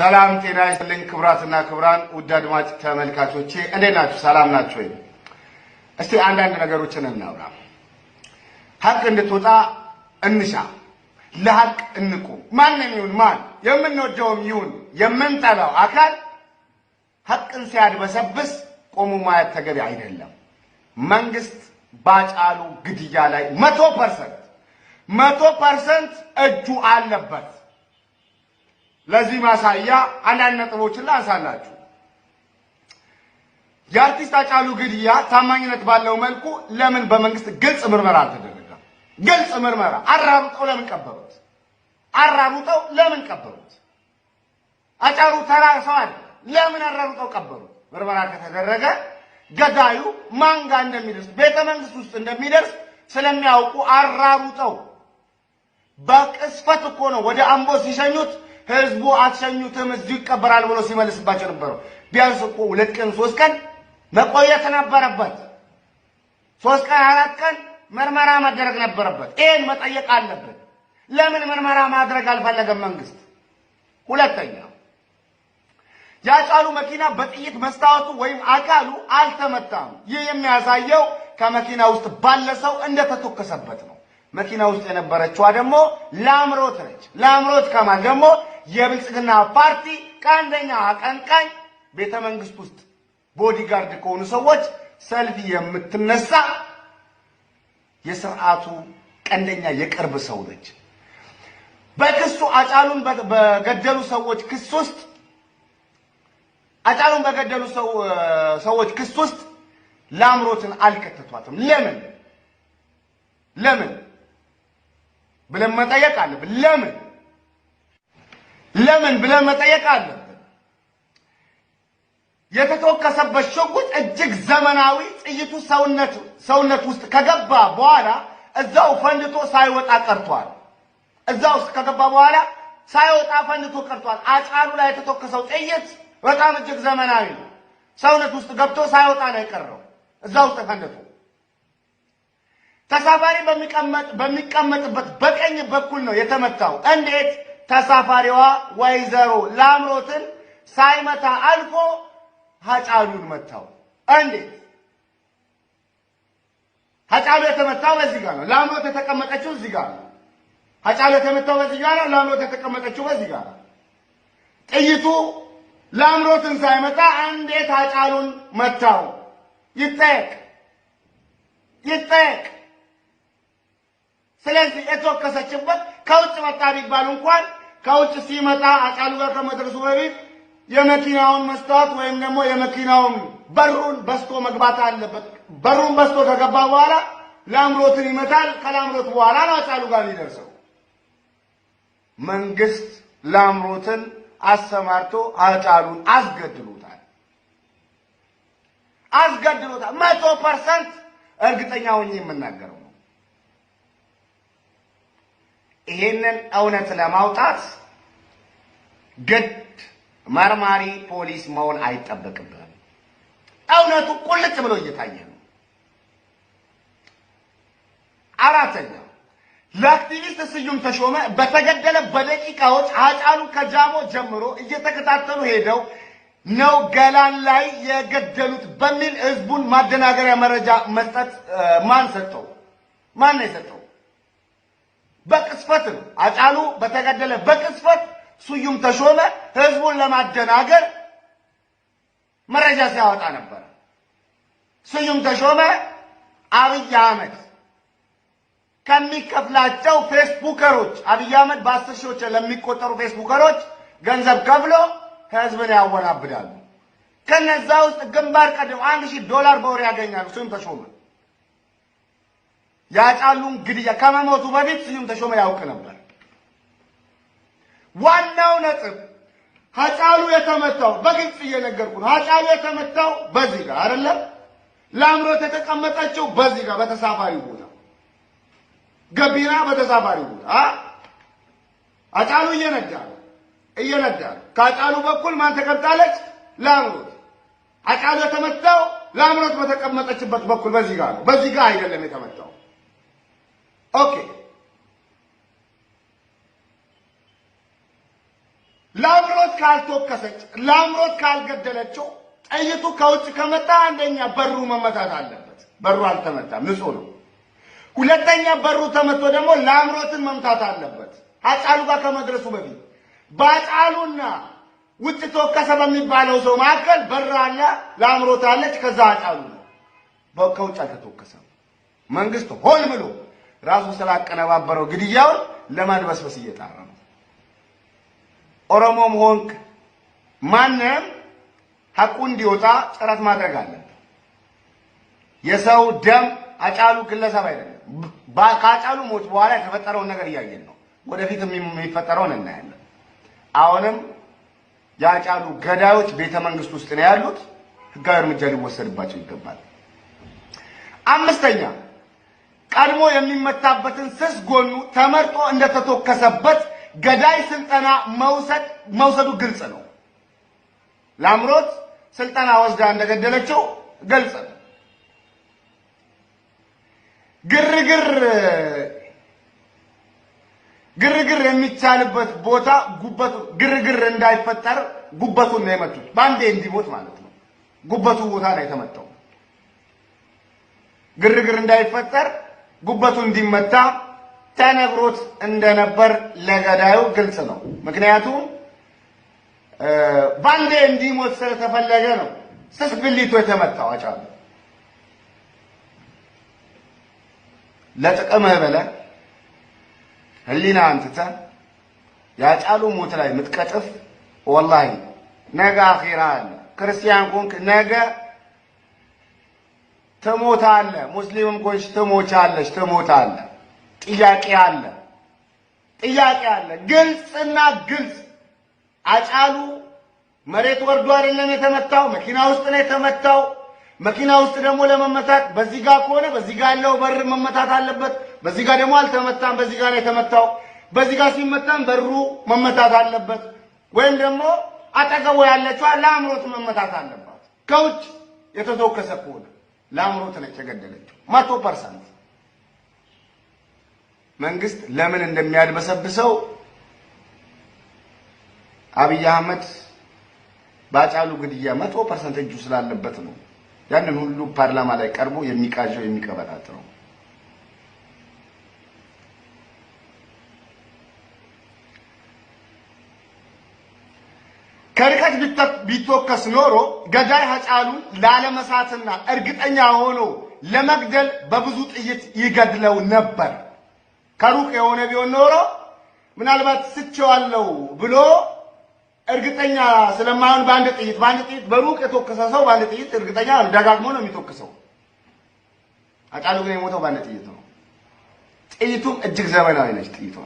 ሰላም ጤና ይስጥልኝ ክብራትና ክብራን ውድ አድማጭ ተመልካቾቼ እንዴት ናችሁ? ሰላም ናችሁ ወይ? እስቲ አንዳንድ ነገሮችን እናውራ። ሀቅ እንድትወጣ እንሻ፣ ለሀቅ እንቁም። ማንም ይሁን ማን የምንወደውም ይሁን የምንጠላው አካል ሀቅን ሲያድበሰብስ ቆሞ ማየት ተገቢ አይደለም። መንግስት ባጫሉ ግድያ ላይ 100% እጁ አለበት። ለዚህ ማሳያ አንዳንድ ነጥቦችን ላንሳላችሁ። የአርቲስት ሃጫሉ ግድያ ታማኝነት ባለው መልኩ ለምን በመንግስት ግልጽ ምርመራ አልተደረገም? ግልጽ ምርመራ አራሩጠው ለምን ቀበሩት? ሃጫሉ ተራ ሰው አይደለም። ለምን አራሩጠው ቀበሩት? ምርመራ ከተደረገ ገዳዩ ማን ጋር እንደሚደርስ ቤተ መንግስት ውስጥ እንደሚደርስ ስለሚያውቁ አራሩጠው በቅስፈት እኮ ነው ወደ አምቦ ሲሸኙት ህዝቡ አትሸኙትም እዚሁ ይቀበራል ብሎ ሲመልስባቸው ነበር። ቢያንስ እኮ 2 ቀን 3 ቀን መቆየት ነበረበት። 3 ቀን 4 ቀን ምርመራ ማድረግ ነበረበት። ይሄን መጠየቅ አለበት። ለምን ምርመራ ማድረግ አልፈለገም መንግስት? ሁለተኛ የሃጫሉ መኪና በጥይት መስታወቱ ወይም አካሉ አልተመታም። ይህ የሚያሳየው ከመኪና ውስጥ ባለሰው እንደተተኮሰበት ነው። መኪና ውስጥ የነበረችዋ ደግሞ ላምሮት ነች። ላምሮት ከማል ደግሞ የብልጽግና ፓርቲ ቀንደኛ አቀንቃኝ ቤተ መንግስት ውስጥ ቦዲጋርድ ከሆኑ ሰዎች ሰልፊ የምትነሳ የስርዓቱ ቀንደኛ የቅርብ ሰው ነች። በክሱ ሃጫሉን በገደሉ ሰዎች ክስ ውስጥ ላምሮትን አልከተቷትም። ለምን ብለን መጠየቅ አለብን። ለምን ብለን መጠየቅ አለብን። የተተኮሰበት ሽጉጥ እጅግ ዘመናዊ፣ ጥይቱ ሰውነት ውስጥ ከገባ በኋላ እዛው ፈንድቶ ሳይወጣ ቀርቷል። ሃጫሉ ላይ የተተኮሰው ጥይት በጣም እጅግ ዘመናዊ ነው። ሰውነት ውስጥ ገብቶ ሳይወጣ ነው የቀረው፣ እዛው ውስጥ ፈንድቶ። ተሳፋሪ በሚቀመጥበት በቀኝ በኩል ነው የተመታው። እንዴት ተሳፋሪዋ ወይዘሮ ላምሮትን ሳይመታ አልፎ ሃጫሉን መታው? እንዴት? ሃጫሉ የተመታው በዚህ ጋር ነው። ላምሮት የተቀመጠችው እዚህ ጋር ነው። ሃጫሉ የተመታው በዚህ ጋር ነው። ላምሮት የተቀመጠችው በዚህ ጋር ነው። ጥይቱ ላምሮትን ሳይመታ እንዴት ሃጫሉን መታው? ይጠየቅ። ስለዚህ የተወከሰችበት ከውጭ መጣ ቢባል እንኳን ከውጭ ሲመጣ ሃጫሉ ጋር ከመድረሱ በፊት የመኪናውን መስታወት ወይም ደግሞ የመኪናውን በሩን በስቶ መግባት አለበት። በሩን በስቶ ከገባ በኋላ ላምሮትን ይመታል። ከላምሮት በኋላ ነው ሃጫሉ ጋር ሊደርሰው። መንግስት ላምሮትን አሰማርቶ ሃጫሉን አስገድሎታል። 100% እርግጠኛ ሆኜ የምናገረው ነው። ይሄንን እውነት ለማውጣት ግድ መርማሪ ፖሊስ መሆን አይጠበቅብህም። እውነቱ ቁልጭ ብሎ እየታየ ነው። አራተኛ ለአክቲቪስት ስዩም ተሾመ በተገደለ በደቂቃዎች ሃጫሉ ከጃሞ ጀምሮ እየተከታተሉ ሄደው ነው ገላን ላይ የገደሉት በሚል ህዝቡን ማደናገሪያ መረጃ መስጠት ማን ነው የሰጠው? በቅስፈት ነው። ሃጫሉ በተገደለ በቅስፈት ስዩም ተሾመ ህዝቡን ለማደናገር መረጃ ሲያወጣ ነበር። ስዩም ተሾመ አብይ አህመድ ከሚከፍላቸው ፌስቡከሮች አብይ አህመድ በ10 ሺዎች ለሚቆጠሩ ፌስቡከሮች ገንዘብ ከፍሎ ህዝብን ያወናብዳሉ። ከነዛ ውስጥ ግንባር ቀደም $1000 በወር ያገኛሉ። ስዩም ተሾመ የሃጫሉን ግድያ ከመሞቱ በፊት ስዩም ተሾመ ያውቅ ነበር። ዋናው ነጥብ ሃጫሉ የተመታው በግልጽ እየነገርኩ ነው። ሃጫሉ የተመታው በዚህ ጋር አይደለም። ላምሮት የተቀመጠችው በዚህ ጋር በተሳፋሪ ቦታ ገቢና በተሳፋሪ ቦታ ሃጫሉ እየነዳ ከሃጫሉ በኩል ማን ተቀምጣለች? ላምሮት። ሃጫሉ የተመታው ላምሮት በተቀመጠችበት በኩል በዚህ ጋር ነው። በዚህ ጋር አይደለም የተመታው። ኦኬ ላምሮት ካልተወከሰች ላምሮት ካልገደለችው ጥይቱ ከውጭ ከመጣ አንደኛ በሩ መመታት አለበት። በሩ አልተመታም፣ ንጹህ ነው። ሁለተኛ በሩ ተመቶ ደግሞ ላምሮትን መምታት አለበት አጫሉ ጋር ከመድረሱ በፊት። ባጫሉና ውጭ ተወከሰ በሚባለው ሰው መካከል በር አለ፣ ላምሮት አለች፣ ከዛ አጫሉ ነው። ከውጭ አልተተወከሰም። መንግስት ሆን ብሎ ራሱ ስላቀነባበረው ግድያውን ለማድበስበስ እየጣረ ነው። ኦሮሞም ሆንክ ማንም ሐቁ እንዲወጣ ጥረት ማድረግ አለበት። የሰው ደም አጫሉ ግለሰብ አይደለም። ከአጫሉ ሞት በኋላ የተፈጠረውን ነገር እያየን ነው። ወደፊት የሚፈጠረውን እናያለን። አሁንም የአጫሉ ገዳዮች ቤተ መንግስት ውስጥ ነው ያሉት። ህጋዊ እርምጃ ሊወሰድባቸው ይገባል። አምስተኛ ቀድሞ የሚመታበትን ስስ ጎኑ ተመርጦ እንደተተወከሰበት ገዳይ ስልጠና መውሰዱ ግልጽ ነው። ላምሮት ስልጠና ወስዳ እንደገደለችው ግልጽ ነው። ግርግር የሚቻልበት ቦታ ጉበቱ ግርግር እንዳይፈጠር ጉበቱን ነው የመቱት። ባንዴ እንዲሞት ማለት ነው። ጉበቱ ቦታ ላይ የተመታው ግርግር እንዳይፈጠር ጉበቱ እንዲመታ ተነግሮት እንደነበር ለገዳዩ ግልጽ ነው። ምክንያቱም ባንዴ እንዲሞት ስለተፈለገ ነው ስስ ብልቱ የተመታው አጫሉ። ለጥቅምህ ብለህ ህሊና አንተተ ያጫሉ ሞት ላይ ምትቀጥፍ ወላሂ ነገ አኺራ አለ። ክርስቲያን ኮንክ ነገ ትሞታለህ። ሙስሊምም ኮንሽ ትሞቻለሽ፣ ትሞታለህ። ጥያቄ አለ። ግልጽና ግልጽ አጫሉ መሬት ወርዶ አይደለም የተመታው፣ መኪና ውስጥ ነው የተመታው። መኪና ውስጥ ደግሞ ለመመታት በዚህ ጋር ከሆነ በዚህ ጋር ያለው በር መመታት አለበት። በዚህ ጋር ደግሞ አልተመታም፣ በዚህ ጋር ነው የተመታው። በዚህ ጋር ሲመታም በሩ መመታት አለበት። ወይም ደግሞ አጠገቡ ያለችው ላምሮት መመታት አለባት። ከውጭ የተተወከሰ ከሆነ ላምሮት ነች የገደለችው 100%። መንግስት ለምን እንደሚያድበሰብሰው አብይ አህመድ ባጫሉ ግድያ 100% እጁ ስላለበት ነው ያንን ሁሉ ፓርላማ ላይ ቀርቦ የሚቃዠው የሚቀበጣጥረው። ከርቀት ቢተወከስ ኖሮ ገዳይ አጫሉን ላለመሳትና እርግጠኛ ሆኖ ለመግደል በብዙ ጥይት ይገድለው ነበር። ከሩቅ የሆነ ቢሆን ኖሮ ምናልባት ስቼዋለሁ ብሎ እርግጠኛ ስለማይሆን በአንድ ጥይት በሩቅ የተወከሰ ሰው በአንድ ጥይት እርግጠኛ ነው፣ ደጋግሞ ነው የሚተወከሰው። አጫሉ ግን የሞተው በአንድ ጥይት ነው። ጥይቱም እጅግ ዘመናዊ ነች ጥይቷ።